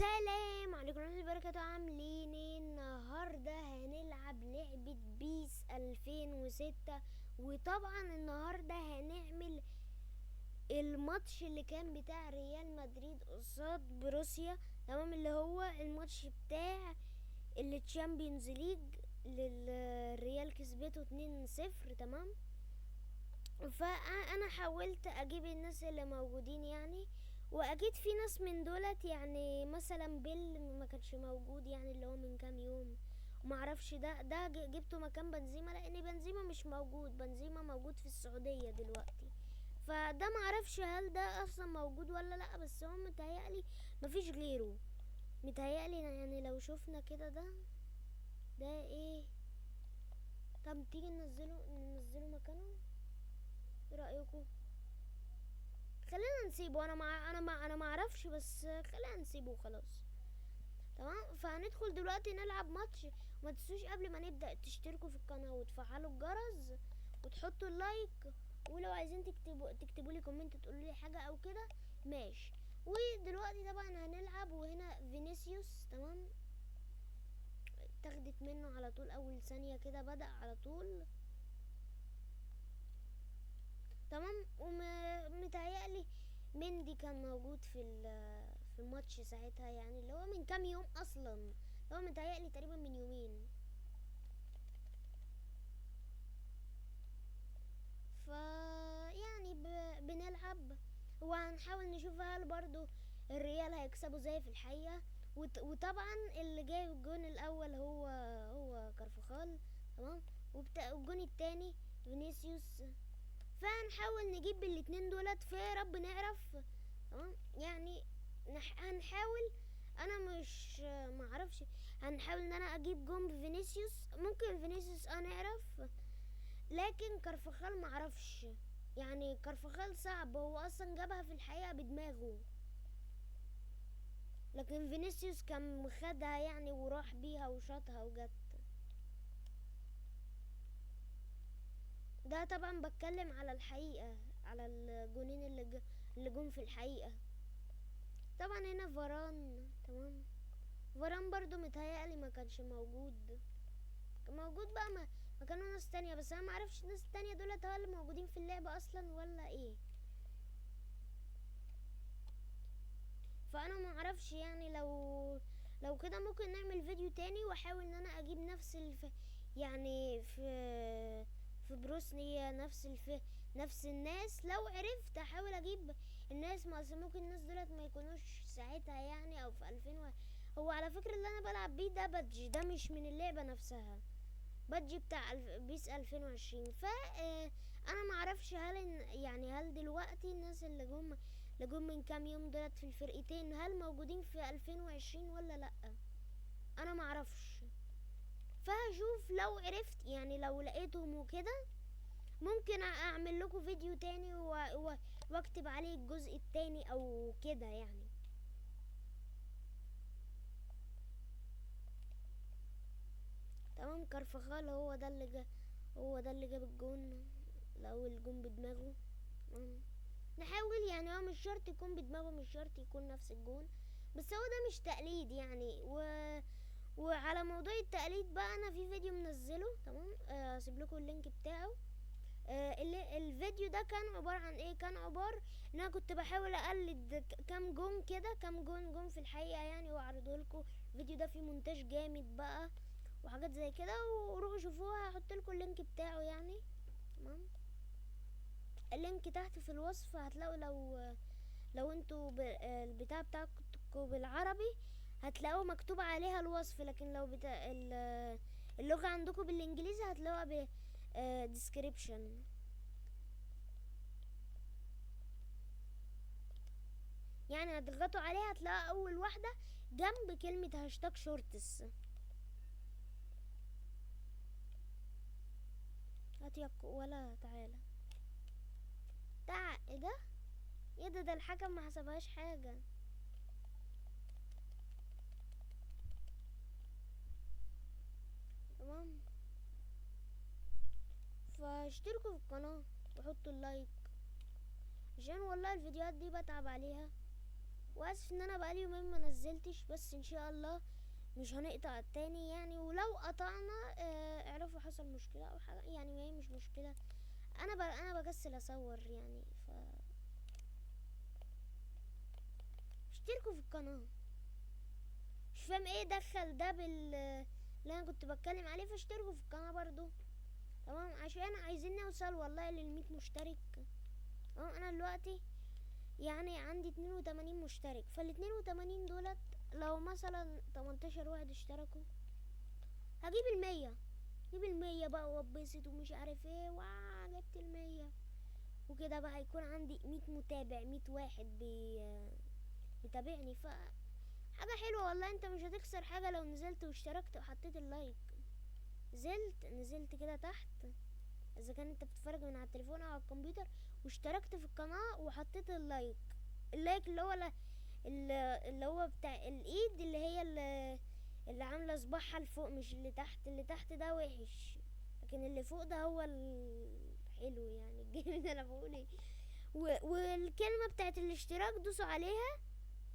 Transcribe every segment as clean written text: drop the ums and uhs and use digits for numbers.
السلام عليكم ورحمة الله وبركاته. عاملين ايه؟ النهاردة هنلعب لعبة بيس 2006، وطبعا النهاردة هنعمل الماتش اللي كان بتاع ريال مدريد قصاد بروسيا، تمام؟ اللي هو الماتش بتاع التشامبيونز ليج للريال، كسبته 2-0، تمام؟ فانا حاولت اجيب الناس اللي موجودين يعني، واكيد في ناس من دولت، يعني مثلا بيل ما كانش موجود، يعني اللي هو من كام يوم، ومعرفش ده جبته مكان بنزيما، لان بنزيما مش موجود، بنزيما موجود في السعودية دلوقتي. فده معرفش هل ده اصلا موجود ولا لا، بس هو متهيألي مفيش غيره، متهيألي يعني. لو شفنا كده ده ايه؟ طب تيجي ننزله مكانه، ايه رأيكم؟ خلينا نسيبه، انا ما اعرفش، بس خلينا نسيبه خلاص، تمام؟ فهندخل دلوقتي نلعب ماتش. وما تنسوش قبل ما نبدأ تشتركوا في القناة وتفعلوا الجرس وتحطوا اللايك، ولو عايزين تكتبوا لي كومنت تقولوا لي حاجة او كده، ماشي. ودلوقتي طبعا هنلعب، وهنا فينيسيوس، تمام؟ اتاخدت منه على طول، اول ثانية كده بدأ على طول، تمام. ومتهيألي مندي كان موجود في الماتش ساعتها، يعني اللي هو من كام يوم اصلا، اللي هو متهيألي تقريبا من يومين. ف يعني بنلعب، وهنحاول نشوف هل برضو الريال هيكسبوا زي في الحقيقة. وطبعا اللي جايب الجون الاول هو كارفخال، تمام؟ والجون التاني فينيسيوس. فهنحاول نجيب الاتنين دولت، في رب نعرف، تمام يعني. هنحاول، انا مش معرفش، هنحاول ان انا اجيب جون بفينيسيوس، ممكن فينيسيوس نعرف، لكن كارفخال معرفش، يعني كارفخال صعب، هو اصلا جابها في الحقيقة بدماغه، لكن فينيسيوس كان خدها يعني وراح بيها وشاطها وجت. ده طبعا بتكلم على الحقيقة، على الجونين اللي جم في الحقيقة. طبعا هنا فاران، تمام؟ فاران برضو متهيألي ما كانش موجود، كان موجود بقى، ما كانوا ناس تانية، بس انا معرفش الناس التانية دولت هل موجودين في اللعبة اصلا ولا ايه. فانا معرفش يعني، لو كده ممكن نعمل فيديو تاني، واحاول ان انا اجيب يعني في بروسنيا نفس الناس. لو عرفت احاول اجيب الناس، ما أصل ممكن الناس دولت ما يكونوش ساعتها يعني، او في 2000 هو على فكرة اللي انا بلعب بيه ده بادج، ده مش من اللعبة نفسها، بادج بتاع بيس 2020. انا معرفش يعني هل دلوقتي الناس اللي جم من كام يوم دولت في الفرقتين هل موجودين في 2020 ولا لا، انا معرفش. فهشوف لو عرفت، يعني لو لقيتهم وكده، ممكن اعمل لكم فيديو تاني واكتب عليه الجزء التاني او كده يعني. تمام، كارفخال هو ده اللي جاب الجون، لو الجون بدماغه. نحاول يعني، هو مش شرط يكون بدماغه، مش شرط يكون نفس الجون، بس هو ده مش تقليد يعني. وعلى موضوع التقليد بقى، انا في فيديو منزله، تمام؟ هسيب لكم اللينك بتاعه. الفيديو ده كان عبارة عن ايه؟ كان عبارة ان انا كنت بحاول اقلد كام جون كده، كام جون في الحقيقة يعني، واعرضه لكم. الفيديو ده فيه مونتاج جامد بقى وحاجات زي كده، وروحوا شوفوها، هحط لكم اللينك بتاعه يعني، تمام؟ اللينك تحت في الوصف هتلاقوا. لو انتوا البتاع بتاعكم بالعربي هتلاقوا مكتوب عليها الوصف، لكن لو اللغة عندكم بالانجليزي هتلاقوها description. يعني هتضغطوا عليها هتلاقوا اول واحدة جنب كلمة هاشتاج شورتس. هات ولا تعالى ايه ده؟ ايه ده الحكم ما حسبهاش حاجة، تمام؟ فاشتركوا في القناة وحطوا اللايك، عشان والله الفيديوهات دي بتعب عليها، واسف ان انا بقالي يومين ما نزلتش، بس ان شاء الله مش هنقطع التاني يعني. ولو قطعنا اعرفوا حصل مشكلة او حاجة يعني، ما هي مش مشكلة. انا بكسل اصور يعني. اشتركوا في القناة. مش فاهم ايه دخل ده اللي انا كنت بتكلم عليه. فاشتركوا في القناة برضو، تمام، عشان عايزين نوصل والله لل100 مشترك. تمام، انا دلوقتي يعني عندي 82 مشترك، فال82 دولت لو مثلا 18 واحد اشتركوا هجيب ال100. جيب ال100 بقى واتبسط ومش عارف ايه، جبت ال100 وكده بقى هيكون عندي 100 متابع، 100 واحد بيتابعني. حاجة حلوة والله. انت مش هتخسر حاجة لو نزلت واشتركت وحطيت اللايك. نزلت كده تحت، اذا كان انت بتتفرج من على التليفون او على الكمبيوتر، واشتركت في القناة وحطيت اللايك. اللايك اللي هو بتاع الايد، اللي هي اللي عاملة صباعها لفوق، مش اللي تحت. اللي تحت ده وحش، لكن اللي فوق ده هو الحلو يعني. الجامد انا بقول ايه. والكلمة بتاعت الاشتراك دوسوا عليها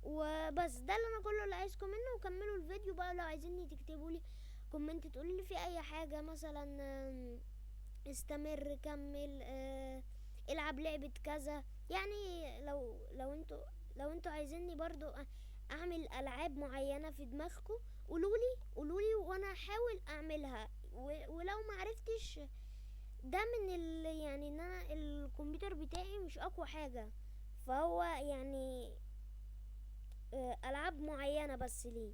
وبس. ده اللي انا كله اللي عايزكم منه. وكملوا الفيديو بقى. لو عايزيني تكتبوا لي كومنت، تقولوا لي في اي حاجة مثلا، استمر، كمل، العب لعبة كذا يعني. لو انتوا عايزيني برضو اعمل العاب معينة في دماغكم، قولولي وانا احاول اعملها. ولو معرفتش، ده من يعني ان انا الكمبيوتر بتاعي مش اقوى حاجة، فهو يعني العاب معينة بس ليه.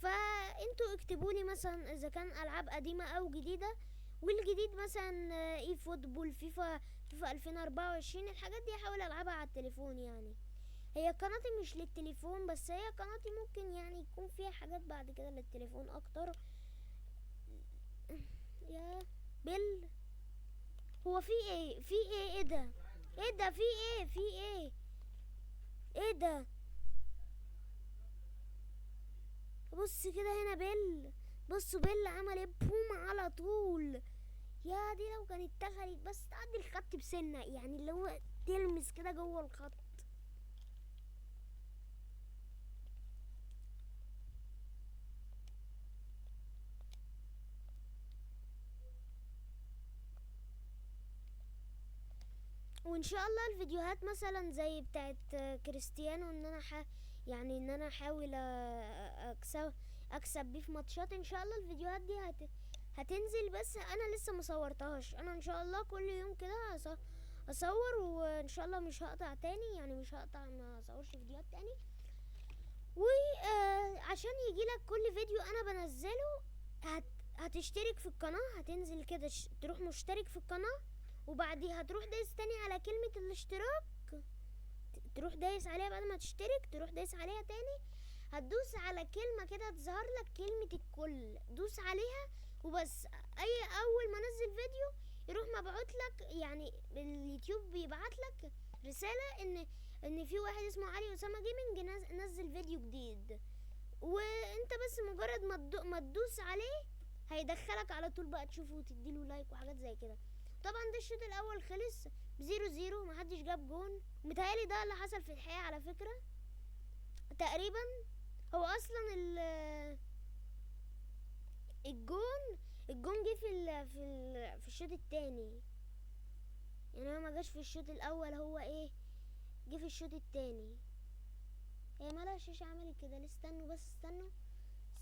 فانتوا اكتبولي مثلا اذا كان العاب قديمة او جديدة. والجديد مثلا ايه فوتبول، فيفا 2024. الحاجات دي احاول العبها على التليفون يعني. هي قناتي مش للتليفون بس، هي قناتي ممكن يعني يكون فيها حاجات بعد كده للتليفون اكتر. يا بيل، هو في ايه؟ ايه ده؟ في ايه؟ ايه ده؟ بص كده هنا بيل. بصوا بيل عمل ايه؟ بوم على طول. يا دي لو كانت دخلت بس تعدي الخط بسنة يعني، اللي هو تلمس كده جوه الخط. وان شاء الله الفيديوهات مثلا زي بتاعت كريستيانو، ان انا يعني ان انا احاول اكسب بيه في ماتشات. ان شاء الله الفيديوهات دي هتنزل، بس انا لسه مصورتهاش. انا ان شاء الله كل يوم كده اصور، وان شاء الله مش هقطع تاني يعني. مش هقطع، ما اصورش فيديوهات تاني. وعشان يجيلك كل فيديو انا بنزله هتشترك في القناة. هتنزل كده تروح مشترك في القناة، وبعديها تروح دايس تاني على كلمة الاشتراك. تروح دايس عليها بعد ما تشترك، تروح دايس عليها تاني. هتدوس على كلمة كده تظهر لك كلمة الكل، دوس عليها وبس. اول ما انزل فيديو يروح مبعوت لك يعني. اليوتيوب بيبعت لك رسالة ان في واحد اسمه علي اسامة جيمنج نزل فيديو جديد. وانت بس مجرد ما تدوس عليه هيدخلك على طول بقى تشوفه وتديله لايك وحاجات زي كده. طبعا ده الشوط الاول خلص 0-0، محدش جاب جون. متهيألي ده اللي حصل في الحقيقة على فكرة تقريبا. هو اصلا الجون جه في الشوط التاني يعني. هو ما جاش في الشوط الاول، هو ايه جه في الشوط التاني. هي مالها الشاشة عملت كده ليه؟ استنوا بس، استنوا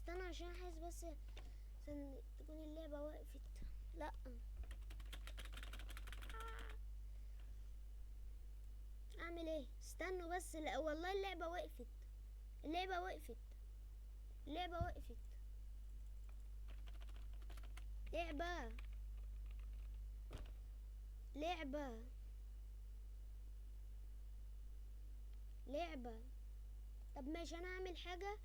عشان احس بس عشان تكون اللعبة وقفت. لا اعمل ايه؟ استنوا بس. لا والله اللعبة وقفت. اللعبة وقفت. لعبة لعبة لعبة. طب ماشي، انا هعمل حاجة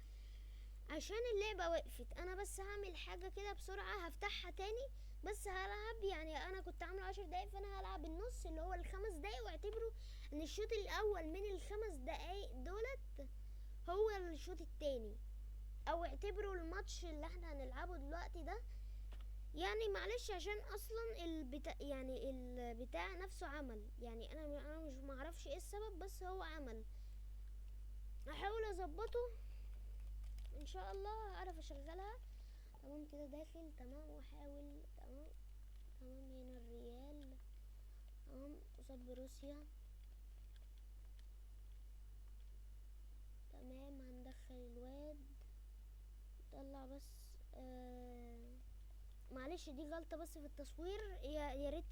عشان اللعبة وقفت. انا بس هعمل حاجة كده بسرعة، هفتحها تاني. بس هلعب يعني، انا كنت عامله 10 دقايق، فانا هلعب النص اللي هو ال5 دقايق. واعتبروا ان الشوط الاول من ال5 دقايق دولت هو الشوط التاني، او اعتبروا الماتش اللي احنا هنلعبه دلوقتي ده يعني. معلش عشان اصلا البتاع نفسه عمل يعني. انا مش معرفش ايه السبب، بس هو عمل. احاول اظبطه ان شاء الله اعرف اشغلها. تمام كده داخل تمام، واحاول تمام. تمام هنا الريال تمام قصاد بروسيا. تمام هندخل الواد طلع بس. معلش دي غلطة بس في التصوير، يا ريت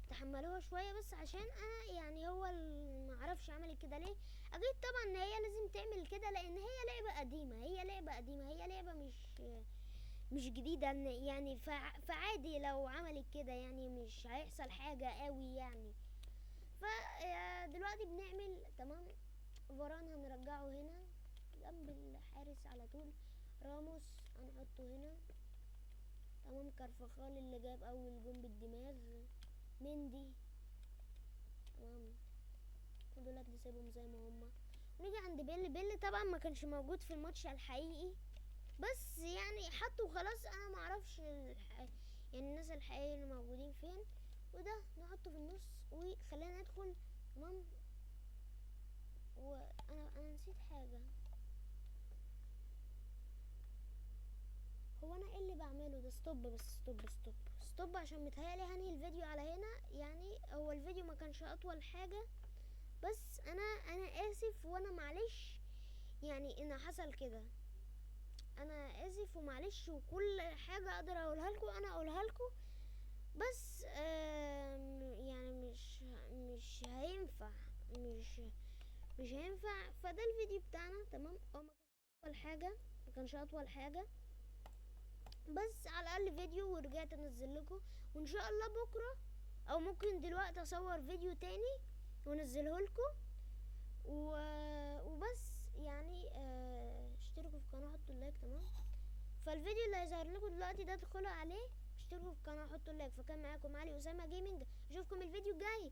تحملوها شوية بس، عشان انا يعني هو معرفش عملت كده ليه. اكيد طبعا ان هي لازم تعمل كده، لان هي لعبة قديمة، هي لعبة مش جديدة يعني. فعادي لو عملت كده، يعني مش هيحصل حاجة قوي يعني. فدلوقتي بنعمل تمام. فاران هنرجعه هنا جنب الحارس على طول. راموس هنحطه هنا تمام. كارفخال اللي جاب اول جون بالدماغ. مندي تمام. ودولت نسيبهم زي ما هما، ونيجي عند بيل طبعا ما كانش موجود في الماتش الحقيقي، بس يعني حطه وخلاص. انا معرفش يعني الناس الحقيقيين اللي موجودين فين. وده نحطه في النص وخلينا ندخل تمام. وانا نسيت حاجه. هو انا ايه اللي بعمله ده؟ ستوب بس، ستوب عشان متهيألي هنهي الفيديو على هنا. يعني هو الفيديو ما كانش اطول حاجه، بس انا اسف وانا معلش يعني ان حصل كده. انا اسف ومعلش، وكل حاجه اقدر اقولها لكم انا اقولها لكم، بس يعني مش هينفع، مش مش هينفع. فده الفيديو بتاعنا تمام. هو ما كانش اطول حاجه، بس على الاقل فيديو ورجعت انزل لكم. وان شاء الله بكره او ممكن دلوقتي اصور فيديو تاني وانزله لكم. وبس يعني اشتركوا في القناه حطوا اللايك تمام. فالفيديو اللي هيظهر لكم دلوقتي ده ادخلوا عليه اشتركوا في القناه حطوا اللايك. فكان معاكم علي اسامه جيمنج، اشوفكم الفيديو الجاي.